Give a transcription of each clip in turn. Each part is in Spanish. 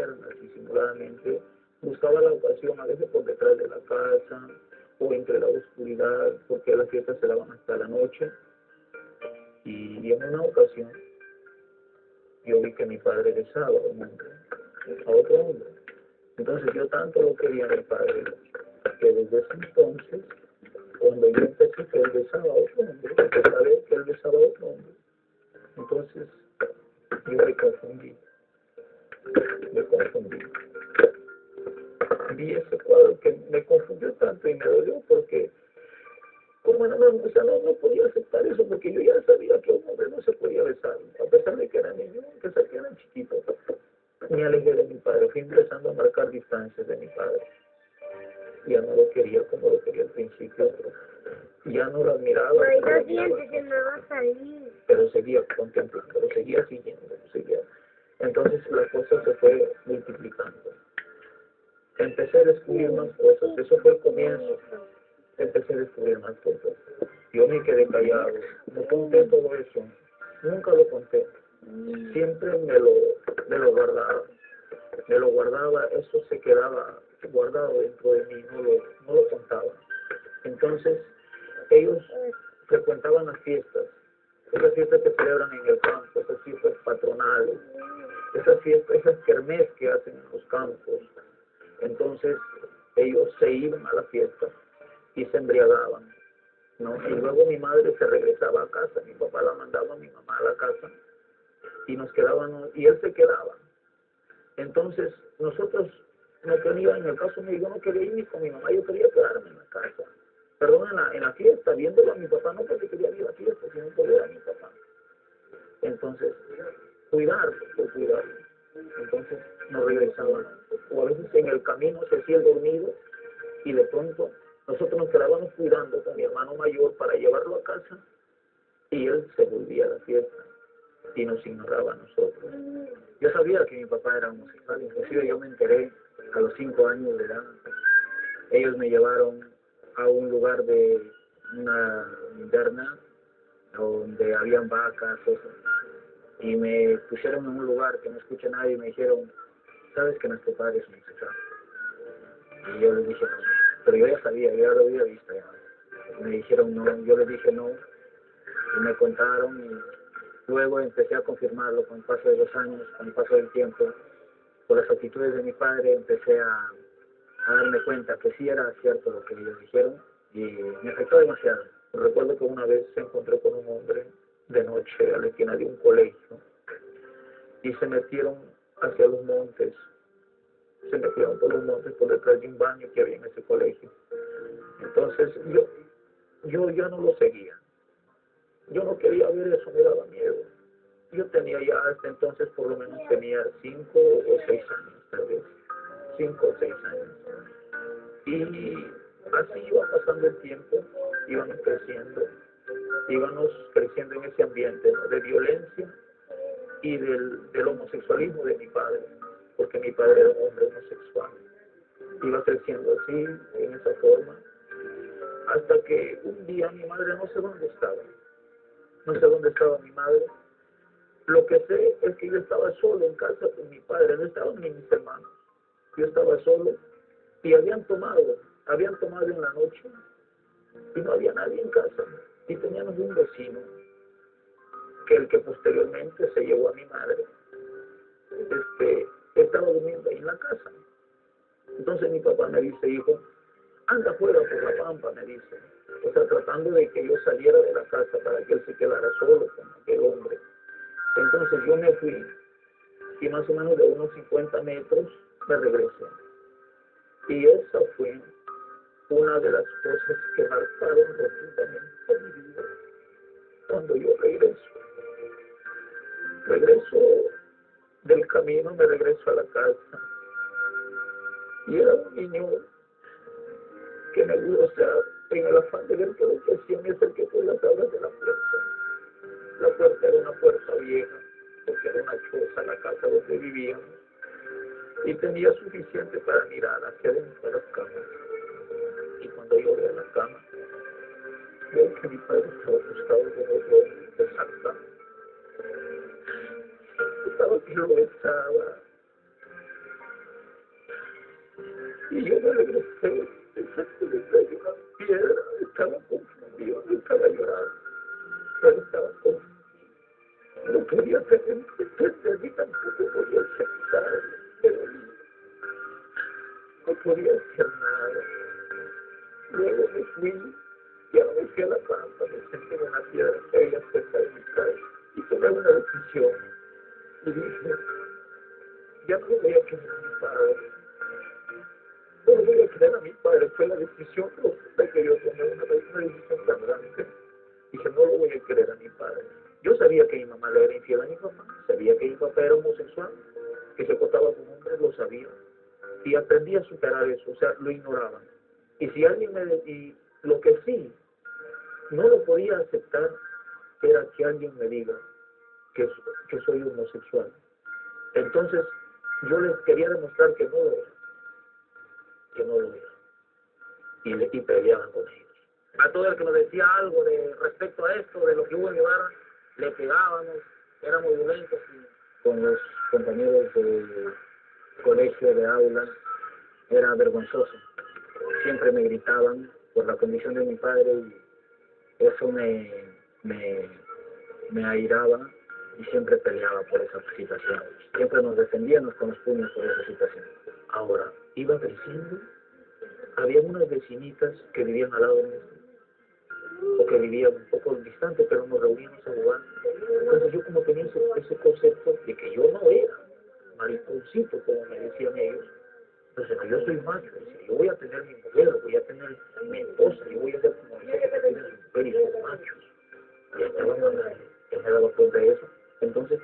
piernas disimuladamente, buscaba la ocasión a veces por detrás de la casa o entre la oscuridad, porque las fiestas se daban hasta la noche. Y en una ocasión yo vi que mi padre besaba a otro hombre. Entonces yo tanto lo quería a mi padre, que desde ese entonces, cuando yo empecé que él besaba a otro hombre, empecé a ver que él besaba a otro hombre. Entonces yo me confundí. Vi ese cuadro que me confundió tanto y me dolió porque como no podía aceptar eso porque yo ya sabía que un hombre no se podía besar, a pesar de que era niño, a pesar de que era chiquito. Me alejé de mi padre, fui empezando a marcar distancias de mi padre. Ya no lo quería como lo quería al principio, ya no lo admiraba. Pero seguía contemplando, lo seguía siguiendo, seguía. Entonces la cosa se fue multiplicando. Empecé a descubrir más cosas, eso fue el comienzo. Empecé a descubrir más cosas. Yo me quedé callado, no conté todo eso, nunca lo conté. Siempre me lo guardaba, eso se quedaba guardado dentro de mí, no lo contaba. Entonces, ellos frecuentaban las fiestas, esas fiestas que celebran en el campo, esas fiestas patronales, esas fiestas, esas kermés que hacen en los campos. Entonces, ellos se iban a la fiesta y se embriagaban, ¿no? Y luego mi madre se regresaba a casa, mi papá la mandaba a mi mamá a la casa y nos quedábamos, y él se quedaba. Entonces, nosotros no queríamos, en el caso mío, yo no quería ir ni con mi mamá, yo quería quedarme en la casa. Perdón, en la fiesta, viéndolo a mi papá, no porque quería ir a la fiesta, sino por ver a mi papá. Entonces, cuidarlo, por cuidarlo. Entonces, nos regresaban. O a veces en el camino se hacía el dormido y de pronto nosotros nos quedábamos cuidando con mi hermano mayor para llevarlo a casa y él se volvía a la fiesta y nos ignoraba a nosotros. Yo sabía que mi papá era homosexual, inclusive yo me enteré a los 5 años de edad. Ellos me llevaron a un lugar de una interna donde habían vacas, cosas, y me pusieron en un lugar que no escucha nadie y me dijeron, ¿sabes que nuestro padre es homosexual? Y yo les dije no, pero yo ya sabía, yo ya lo había visto ya. Me dijeron no, yo les dije no, y me contaron y luego empecé a confirmarlo con el paso de 2 años, con el paso del tiempo. Por las actitudes de mi padre empecé a darme cuenta que sí era cierto lo que ellos dijeron y me afectó demasiado. Recuerdo que una vez se encontré con un hombre de noche a la esquina de un colegio y se metieron hacia los montes, se metieron por los montes por detrás de un baño que había en ese colegio. Entonces yo ya no lo seguía, yo no quería ver eso, me daba miedo. Yo tenía ya hasta entonces por lo menos tenía 5 o 6 años tal vez, 5 o 6 años. Y así iba pasando el tiempo, íbamos creciendo en ese ambiente, ¿no?, de violencia y del homosexualismo de mi padre, porque mi padre era un hombre homosexual. Iba creciendo así, en esa forma, hasta que un día mi madre no sé dónde estaba mi madre. Lo que sé es que yo estaba solo en casa con mi padre, no estaban ni mis hermanos. Yo estaba solo y habían tomado en la noche y no había nadie en casa. Y teníamos un vecino, el que posteriormente se llevó a mi madre. Estaba durmiendo ahí en la casa. Entonces mi papá me dice, hijo, anda afuera por la pampa, me dice. O sea, tratando de que yo saliera de la casa para que él se quedara solo con aquel hombre. Entonces yo me fui y más o menos de unos 50 metros me regresé. Y esa fue una de las cosas que marcaron rotundamente mi vida. Cuando yo regreso del camino, me regreso a la casa. Y era un niño que me gustó, o sea, en el afán de ver que lo que hacía me acerqué por las tablas de la puerta. La puerta era una puerta vieja, porque era una choza la casa donde vivíamos. Y tenía suficiente para mirar hacia adentro de las camas. Y cuando yo veo la cama, veo que mi padre estaba acostado con otro hombre exactamente. Estaba que lo besaba Y yo me regresé, exactamente hay una piedra, estaba confundido, no estaba llorando, pero estaba confundido. No podía tener frente a mí, tampoco podía aceptar, me dolía, no podía hacer nada. Luego me fui, ya no me fui a la campa, me senté en una piedra que había cerca de mi casa y tomé una decisión. Y dije, ya no voy a querer a mi padre, no voy a querer a mi padre, fue la decisión profunda que yo tomé, una decisión tan grande. Dije, no lo voy a querer a mi padre. Yo sabía que mi mamá le era infiel a mi papá, sabía que mi papá era homosexual, que se acostaba con hombres, lo sabía. Y aprendí a superar eso, o sea, lo ignoraba. Y si alguien y lo que sí, no lo podía aceptar, era que alguien me diga que soy homosexual. Entonces, yo les quería demostrar que no lo era, que no lo era. Y peleaban con ellos. A todo el que nos decía algo de respecto a esto, de lo que hubo en mi barra, le pegábamos, éramos violentos. Con los compañeros de colegio, de aula, era vergonzoso. Siempre me gritaban por la condición de mi padre y eso me airaba y siempre peleaba por esa situación. Siempre nos defendíamos con los puños por esa situación. Ahora, iba creciendo, había unas vecinitas que vivían al lado de mí, o que vivían un poco distante, pero nos reuníamos a jugar. Entonces yo como tenía ese concepto de que yo no era mariconcito, como me decían ellos, entonces yo soy macho, decía, yo voy a tener mi mujer, voy a tener mi esposa, yo voy a ser como dice que tiene su mujer y sus machos. Ya estaba más grande, ya me daba cuenta de eso. Entonces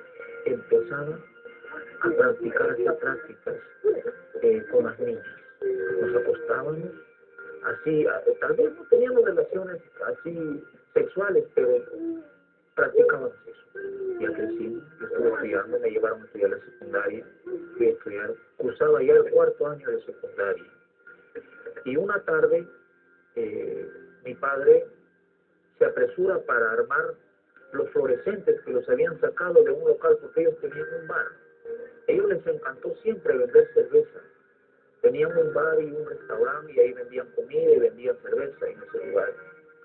empezaba a practicar estas prácticas con las niñas. Nos acostábamos así, tal vez no teníamos relaciones así sexuales, pero practicábamos eso. Ya crecí, yo estuve estudiando, me llevaron a estudiar la secundaria, fui a estudiar, cursaba ya el 4º año de secundaria. Y una tarde, mi padre se apresura para armar los fluorescentes que los habían sacado de un local porque ellos tenían un bar. A ellos les encantó siempre vender cerveza. Tenían un bar y un restaurante y ahí vendían comida y vendían cerveza en ese lugar.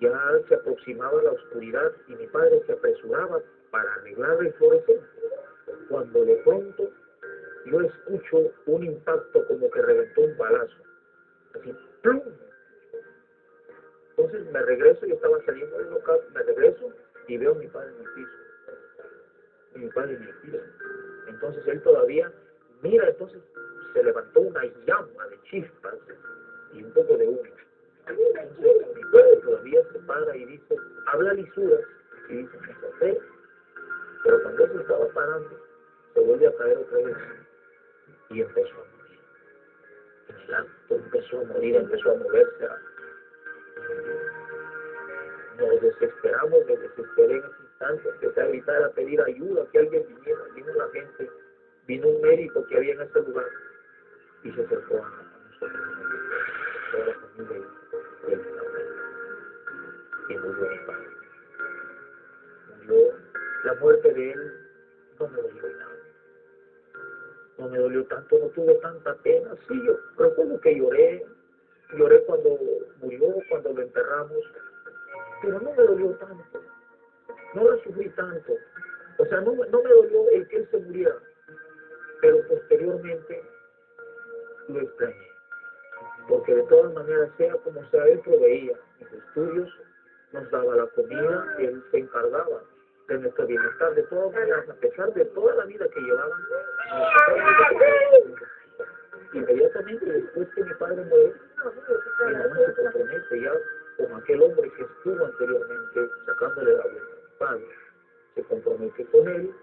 Ya se aproximaba la oscuridad y mi padre se apresuraba para arreglar el fluorescente. Cuando de pronto yo escucho un impacto como que reventó un balazo. Así, ¡plum! Entonces me regreso, yo estaba saliendo del local, me regreso y veo a mi padre en el piso. Y mi padre en el piso. Entonces él todavía, mira, entonces se levantó una llama de chispas y un poco de humo. Entonces mi padre todavía se para y dice, habla lisuras, y dice, me asusté. Pero cuando él se estaba parando, se vuelve a caer otra vez y empezó a morir. En el acto empezó a morir, empezó a moverse. Nos desesperamos, me desesperé en ese instante, empecé a gritar, a pedir ayuda, que alguien viniera. Vino la gente, vino un médico que había en ese lugar y se acercó a nosotros, toda la familia y él y murió mi padre. Murió, la muerte de él no me dolió nada. No me dolió tanto, no tuve tanta pena. Sí, yo recuerdo que lloré cuando murió, cuando lo enterramos, pero no me dolió tanto, no la sufrí tanto. O sea, no me dolió el que él se muriera, pero posteriormente lo extrañé. Porque de todas maneras, sea como sea, él proveía mis estudios, nos daba la comida, él se encargaba de nuestro bienestar. De todas maneras, a pesar de toda la vida que llevaban, inmediatamente después que mi padre muere, mi mamá se compromete ya con aquel hombre que estuvo anteriormente sacándole la vuelta a mi padre. Se compromete con él.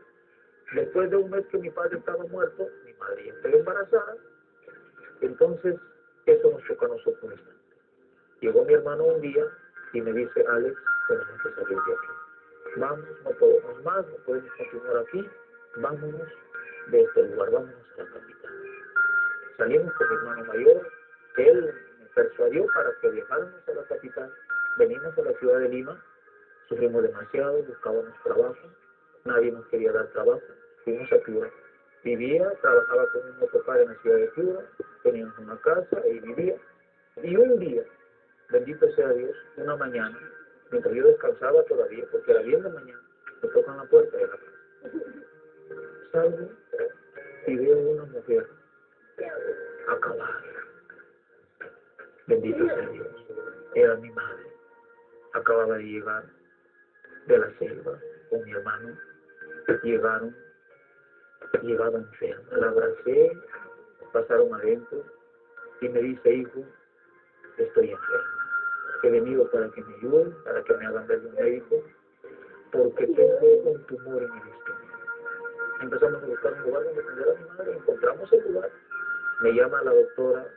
Después de un mes que mi padre estaba muerto, mi madre ya estaba embarazada. Entonces, eso nos chocó a nosotros un instante. Llegó mi hermano un día y me dice, Alex, tenemos que salir de aquí. Vamos, no podemos más, no podemos continuar aquí, vámonos de este lugar, vámonos a la capital. Salimos con mi hermano mayor, él me persuadió para que viajáramos a la capital, venimos a la ciudad de Lima, sufrimos demasiado, buscábamos trabajo, nadie nos quería dar trabajo, fuimos a Piura. Vivía, trabajaba con un otro padre en la ciudad de Piura, teníamos una casa y vivía. Y un día, bendito sea Dios, una mañana, mientras yo descansaba todavía, porque era bien de mañana, me tocan la puerta de la casa. Salgo y veo una mujer acabada. Bendito sea Dios. Era mi madre. Acababa de llegar de la selva con mi hermano. Llegaba enferma. La abracé, pasaron adentro y me dice, hijo, estoy enferma. He venido para que me ayuden, para que me hagan ver un médico, porque tengo un tumor en el estómago. Empezamos a buscar un lugar donde atender a mi madre, encontramos el lugar, me llama la doctora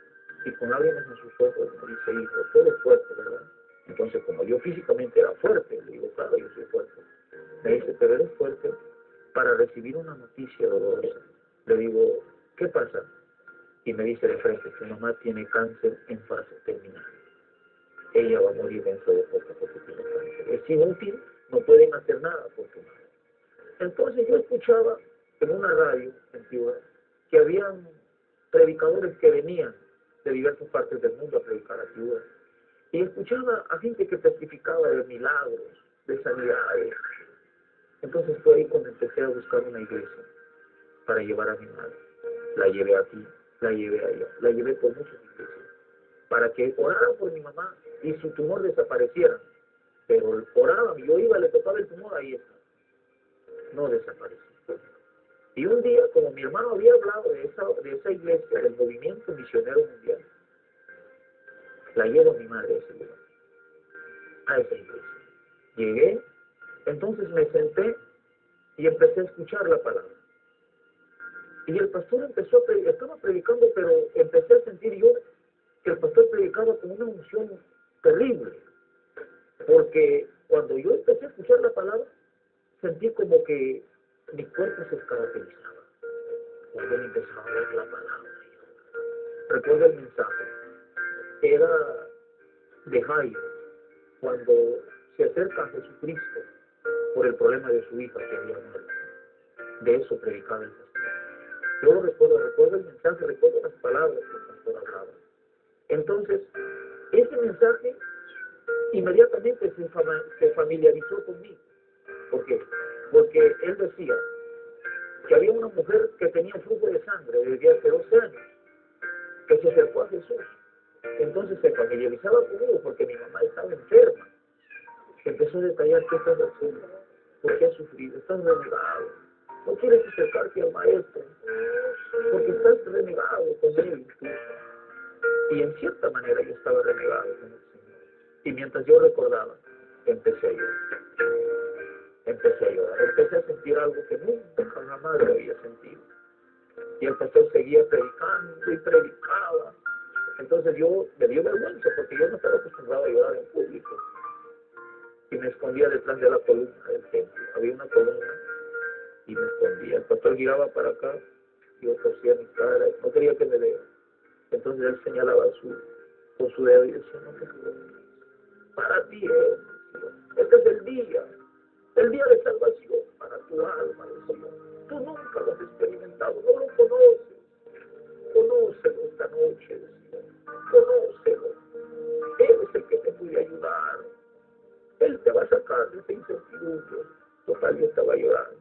y con lágrimas en sus ojos me dice, hijo, tú eres fuerte, ¿verdad? Entonces, como yo físicamente era fuerte, le digo, claro, yo soy fuerte. Me dice, pero eres fuerte para recibir una noticia dolorosa. Le digo, ¿qué pasa? Y me dice de frente, tu mamá tiene cáncer en fase terminal. Ella va a morir dentro de poco porque tiene cáncer. Es inútil, no pueden hacer nada por tu madre. Entonces yo escuchaba en una radio en Piura que habían predicadores que venían de diversas partes del mundo a predicar a Piura. Y escuchaba a gente que testificaba de milagros, de sanidades. Entonces fue ahí cuando empecé a buscar una iglesia para llevar a mi madre. La llevé aquí, la llevé allá, la llevé por muchas iglesias, para que oraran por mi mamá y su tumor desapareciera. Pero oraban, yo iba, le tocaba el tumor, ahí está, no desapareció. Y un día, como mi hermano había hablado de esa iglesia, del movimiento misionero mundial, la llevo a mi madre a ese lugar, a esa iglesia. Llegué, entonces me senté y empecé a escuchar la palabra. Y el pastor empezó a predicar, estaba predicando, pero empecé a sentir yo que el pastor predicaba con una unción terrible. Porque cuando yo empecé a escuchar la palabra, sentí como que mi cuerpo se caracterizaba. Cuando él empezaba a ver la palabra. Recuerdo el mensaje. Era de Jairo, cuando se acerca a Jesucristo por el problema de su hija que había muerto. De eso predicaba el pastor. Yo lo recuerdo el mensaje, recuerdo las palabras que el pastor hablaba. Entonces, ese mensaje inmediatamente se familiarizó conmigo. ¿Por qué? Porque él decía que había una mujer que tenía flujo de sangre desde hace 12 años, que se acercó a Jesús. Entonces se familiarizaba conmigo porque mi mamá estaba enferma. Empezó a detallar qué estás haciendo, por qué has sufrido, estás renegado, no quieres acercarte al maestro, porque estás renegado con él incluso. Y en cierta manera yo estaba renegado con el Señor. Y mientras yo recordaba, empecé a llorar. Empecé a sentir algo que nunca jamás lo había sentido. Y el pastor seguía predicando y predicaba. Entonces me dio vergüenza porque yo no estaba acostumbrado a llorar en público. Y me escondía detrás de la columna del templo. Había una columna y me escondía. El pastor giraba para acá, yo torcía mi cara, no quería que me vea. Entonces él señalaba con su dedo y decía, no te preocupes, para ti este es el día de salvación para tu alma, Señor. Tú nunca lo has experimentado, no lo conoces. Conócelo esta noche, Señor. Conócelo. Él es el que te puede ayudar. Él te va a sacar de esa incertidumbre. Total, yo estaba llorando.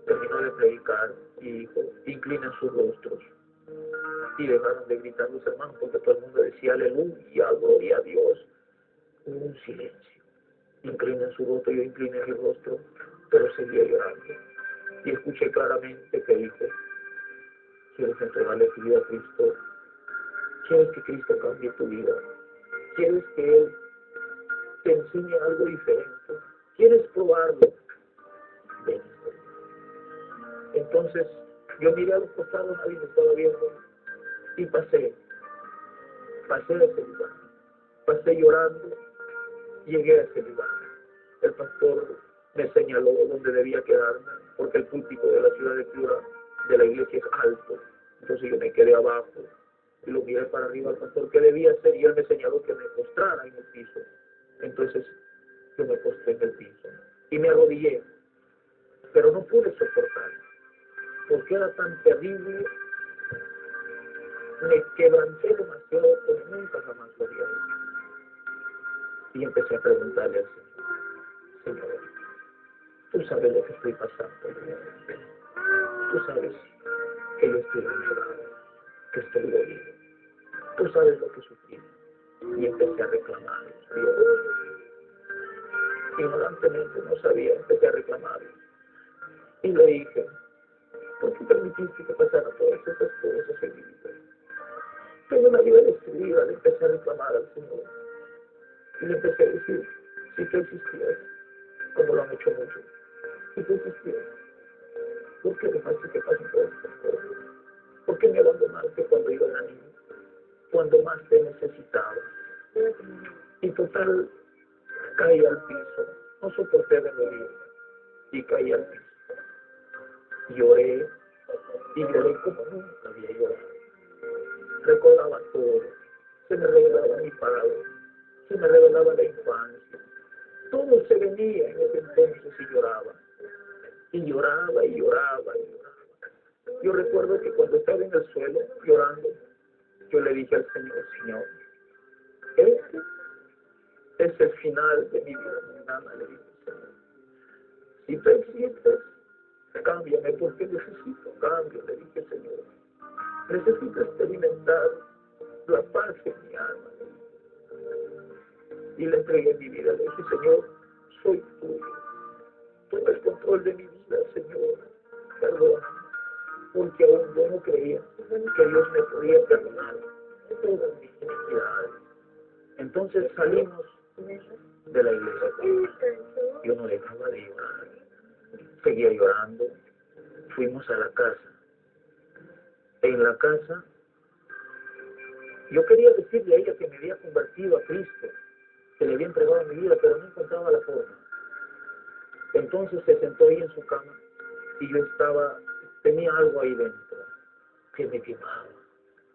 Terminó de predicar y dijo, inclinen sus rostros. Y dejaron de gritar los hermanos porque todo el mundo decía, aleluya, gloria a Dios. Hubo un silencio. Inclinen su rostro, yo incliné mi rostro, pero seguía llorando. Y escuché claramente que dijo, ¿quieres entregarle tu vida a Cristo? ¿Quieres que Cristo cambie tu vida? ¿Quieres que Él te enseñe algo diferente? ¿Quieres probarlo? Ven. Entonces, yo miré a los costados, nadie me estaba viendo, y pasé a ese lugar. Pasé llorando, llegué a ese lugar. El pastor me señaló dónde debía quedarme, porque el púlpito de la ciudad de Piura, de la iglesia, es alto. Entonces yo me quedé abajo y lo miré para arriba al pastor, ¿qué debía hacer? Y él me señaló que me postrara en el piso. Entonces yo me postré en el piso y me arrodillé pero no pude soportarlo, porque era tan terrible, me quebranté demasiado como nunca jamás lo había hecho. Y empecé a preguntarle al Señor, Señor, tú sabes lo que estoy pasando, tú sabes que yo estoy enamorado, que estoy dolido, tú sabes lo que sufrí. Y empecé a reclamar, Dios, ignorantemente no sabía, empecé a reclamar. Y le dije, ¿por qué permitiste que pasara todas estas cosas en mi vida? Tengo una vida destruida, le empecé a reclamar al Señor. Y le empecé a decir, si tú existías, como lo han hecho muchos, si tú existías, ¿por qué dejaste que pasen todas estas cosas? ¿Por qué me abandonaste cuando yo era niño? Cuando más te necesitaba. Y total, caí al piso, no soporté de morir, y caí al piso. Lloré, y lloré como nunca había llorado. Recordaba todo, se me revelaba mi padre, se me revelaba la infancia. Todo se venía en ese entonces y lloraba. Y lloraba, y lloraba, y lloraba. Yo recuerdo que cuando estaba en el suelo llorando, yo le dije al Señor, Señor, este es el final de mi vida mundana, le dije, Señor. Si tú existes, cámbiame porque necesito cambio, le dije, Señor. Necesito experimentar la paz en mi alma. Y le entregué mi vida, le dije, Señor, soy tuyo. Toma el control de mi vida, Señor. Perdóname, porque aún yo no creía que Dios me podía perdonar todas mis iniquidades. Entonces salimos de la iglesia. Yo no dejaba de llorar. Seguía llorando. Fuimos a la casa. En la casa, yo quería decirle a ella que me había convertido a Cristo, que le había entregado mi vida, pero no encontraba la forma. Entonces se sentó ahí en su cama y yo tenía algo ahí dentro que me quemaba.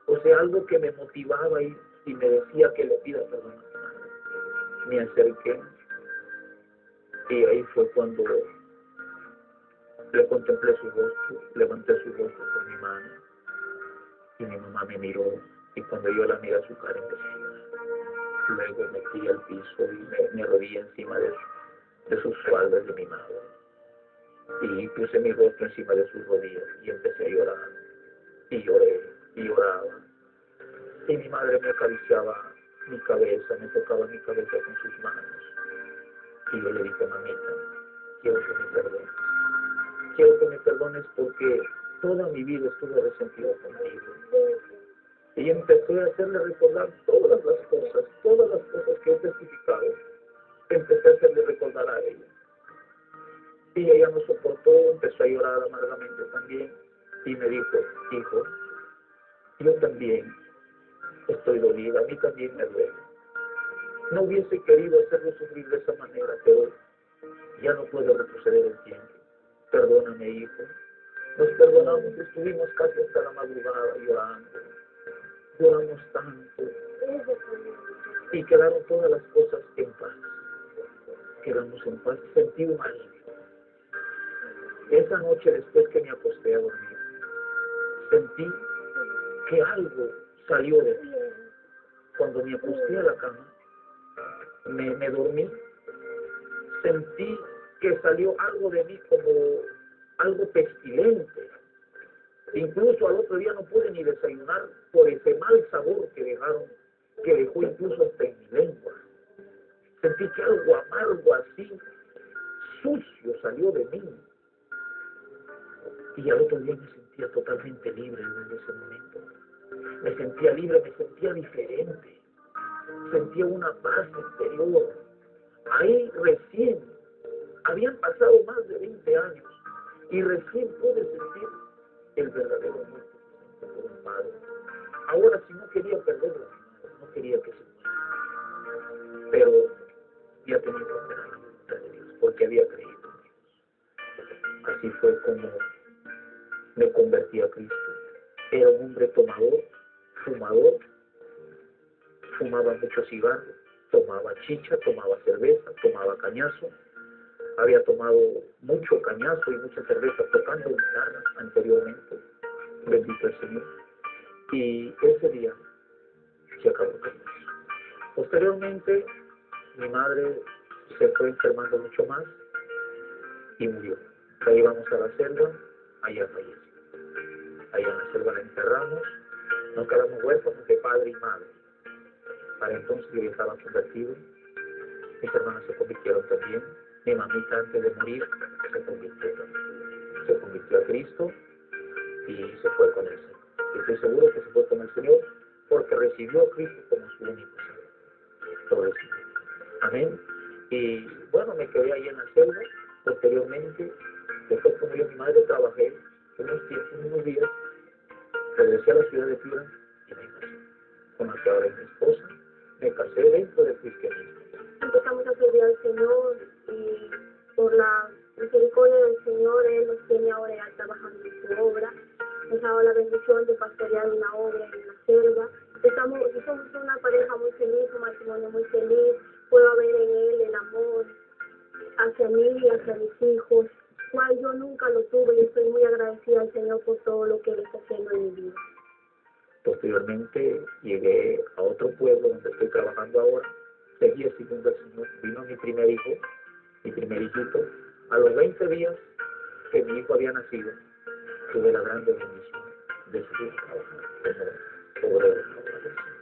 O sea, algo que me motivaba y me decía que le pida perdón a mi madre. Me acerqué y ahí fue cuando le contemplé su rostro, levanté su rostro con mi mano y mi mamá me miró y cuando yo la miré a su cara empecé a llorar. Luego me fui al piso y me arrodillé encima de sus faldas de mi madre y puse mi rostro encima de sus rodillas y empecé a llorar y lloré y lloraba y mi madre me acariciaba mi cabeza, me tocaba mi cabeza con sus manos y yo le dije, mamita, quiero que me perdones. Quiero que me perdones porque toda mi vida estuve resentido contigo. Y empecé a hacerle recordar todas las cosas que he testificado. Empecé a hacerle recordar a ella. Y ella no soportó, empezó a llorar amargamente también. Y me dijo, hijo, yo también estoy dolida, a mí también me duele. No hubiese querido hacerlo sufrir de esa manera, pero ya no puedo retroceder el tiempo. Perdóname, hijo. Nos perdonamos, estuvimos casi hasta la madrugada llorando. Lloramos tanto. Y quedaron todas las cosas en paz. Quedamos en paz. Sentí un alivio. Esa noche después que me acosté a dormir, sentí que algo salió de mí. Cuando me acosté a la cama, me dormí, sentí que salió algo de mí como algo pestilente. Incluso al otro día no pude ni desayunar por ese mal sabor que dejó incluso hasta en mi lengua. Sentí que algo amargo así, sucio salió de mí. Y al otro día me sentía totalmente libre en ese momento. Me sentía libre, me sentía diferente. Sentía una paz interior. Ahí recién, habían pasado más de 20 años y recién pude sentir el verdadero amor por un padre. Ahora si no quería perderlo, no quería que se muera. Pero ya tenía que hacer la voluntad de Dios, porque había creído en Dios. Así fue como me convertí a Cristo. Era un hombre tomador, fumador, fumaba mucho cigarro, tomaba chicha, tomaba cerveza, tomaba cañazo, había tomado mucho cañazo y mucha cerveza tocando guitarra anteriormente, bendito el Señor, y ese día se acabó todo eso. Posteriormente, mi madre se fue enfermando mucho más y murió. La llevamos a la selva, allá falleció. Allá en la selva la enterramos, nos quedamos huérfanos de padre y madre. Para entonces yo ya estaba convertido, mis hermanas se convirtieron también, mi mamita antes de morir se convirtió a Cristo y se fue con el Señor. Y estoy seguro que se fue con el Señor porque recibió a Cristo como su único Señor. Todo el Señor. Amén. Y bueno, me quedé ahí en la selva. Posteriormente, después con mi madre trabajé unos días, regresé a la ciudad de Piura y me casé. Con la que ahora es mi esposa, me casé dentro del cristianismo. Empezamos a servir al Señor y por la misericordia del Señor, Él nos tiene ahora ya trabajando en su obra. Nos ha dado la bendición de pastorear una obra en la selva. Somos una pareja muy feliz, un matrimonio muy feliz. Puedo ver en Él el amor hacia mí y hacia mis hijos, cual yo nunca lo tuve y estoy muy agradecida al Señor por todo lo que Él está haciendo en mi vida. Posteriormente llegué a otro pueblo donde estoy trabajando ahora, seguí siguiendo al Señor, vino mi primer hijo, mi primer hijito. A los 20 días que mi hijo había nacido, tuve la grande bendición de seguir trabajando como obrero en la obra del Señor.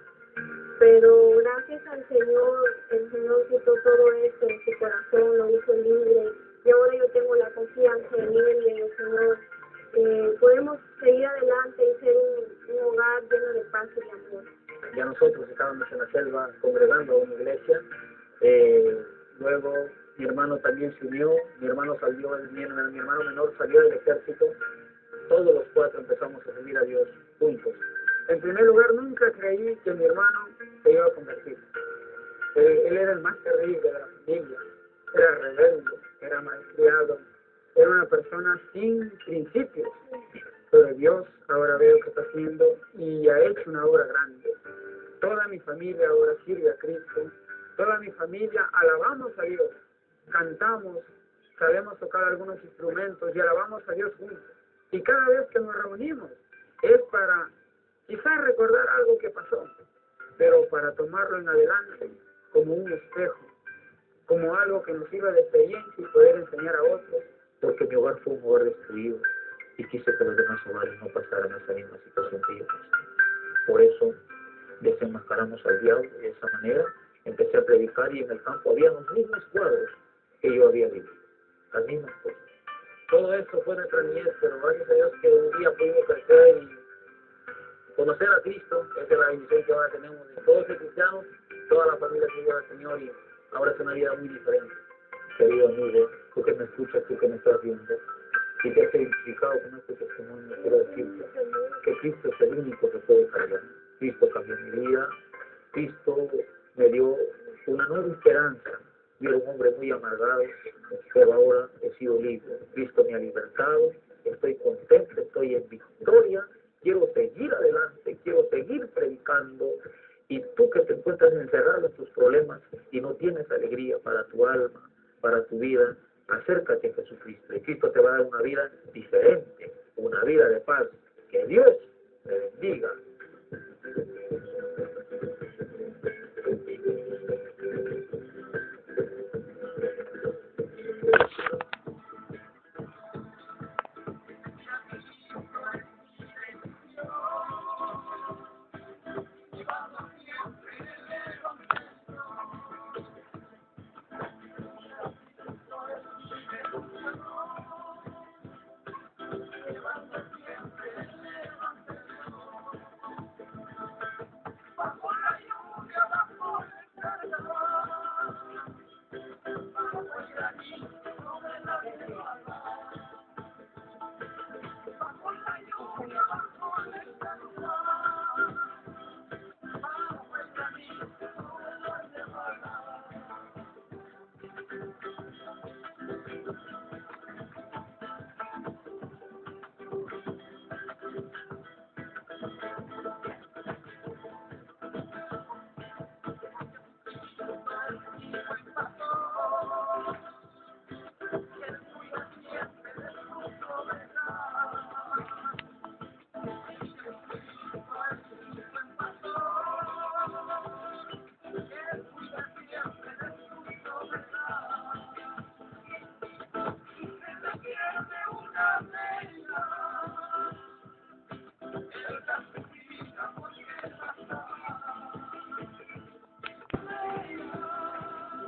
Pero gracias al Señor, el Señor quitó todo esto en su corazón, lo hizo libre, y ahora yo tengo la confianza en Él y en el Señor. Podemos seguir adelante y ser un hogar lleno de paz y de amor. Ya nosotros estábamos en la selva congregando a una iglesia, luego mi hermano también se unió, mi hermano menor salió del ejército, todos los cuatro empezamos a servir a Dios juntos. En primer lugar, nunca creí que mi hermano se iba a convertir. Él era el más terrible de la familia, era rebelde, era malcriado, era una persona sin principios. Pero Dios ahora veo que está haciendo y ha hecho una obra grande. Toda mi familia ahora sirve a Cristo, toda mi familia alabamos a Dios, cantamos, sabemos tocar algunos instrumentos y alabamos a Dios juntos. Y cada vez que nos reunimos es para quizás recordar algo que pasó, pero para tomarlo en adelante como un espejo, como algo que nos sirva de experiencia y poder enseñar a otros, porque mi hogar fue un hogar destruido y quise que los demás hogares no pasaran esa misma situación que yo pasé. Por eso desenmascaramos al diablo de esa manera, empecé a predicar y en el campo había los mismos cuadros que yo había vivido, las mismas cosas. Todo esto fue nuestra niñez, pero gracias a Dios que un día pudimos crecer y conocer a Cristo. Esa es la bendición que ahora tenemos de todos los cristianos, toda la familia que lleva al Señor, y ahora es una vida muy diferente. Querido amigo, tú que me escuchas, tú que me estás viendo, y te has identificado con este testimonio, quiero decirte que Cristo es el único que puede cambiar. Cristo cambió mi vida, Cristo me dio una nueva esperanza. Yo era un hombre muy amargado, pero ahora he sido libre. Cristo me ha libertado, estoy contento, estoy en victoria, quiero seguir adelante, quiero seguir predicando. Y tú que te encuentras encerrado en tus problemas y no tienes alegría para tu alma, para tu vida, acércate a Jesucristo. Y Cristo te va a dar una vida diferente, una vida de paz. Que Dios te bendiga.